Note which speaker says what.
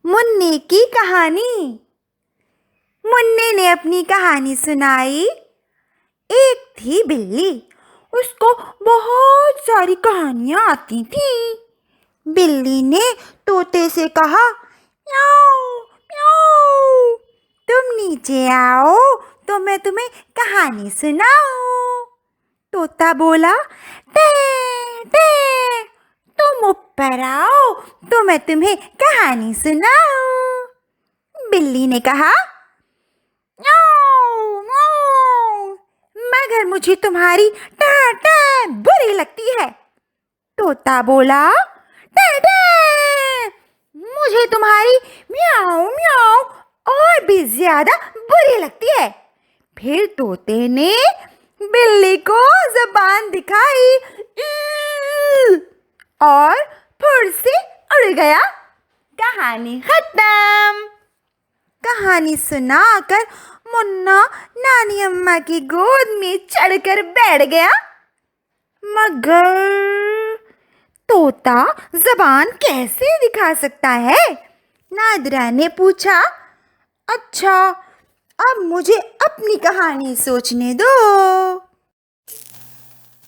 Speaker 1: मुन्ने की कहानी। मुन्ने ने अपनी कहानी सुनाई। एक थी बिल्ली, उसको बहुत सारी कहानियां आती थी। बिल्ली ने तोते से कहा, म्याऊ म्याऊ, तुम नीचे आओ तो मैं तुम्हें कहानी सुनाऊं। तोता बोला, टे टे, तुम ऊपर आओ तो मैं तुम्हें कहानी सुनाऊं। बिल्ली ने कहा, म्याऊ म्याऊ, मगर मुझे तुम्हारी टा टा बुरी लगती है। तोता बोला, टे टे, मुझे तुम्हारी म्याऊ म्याऊ और भी ज्यादा बुरी लगती है। फिर तोते ने बिल्ली को ज़बान दिखाई और फुर से उड़ गया। कहानी खत्म। कहानी सुनाकर मुन्ना नानी अम्मा की गोद में चढ़कर बैठ गया। मगर तोता ज़बान कैसे दिखा सकता है? नादिरा ने पूछा। अच्छा, अब मुझे अपनी कहानी सोचने दो।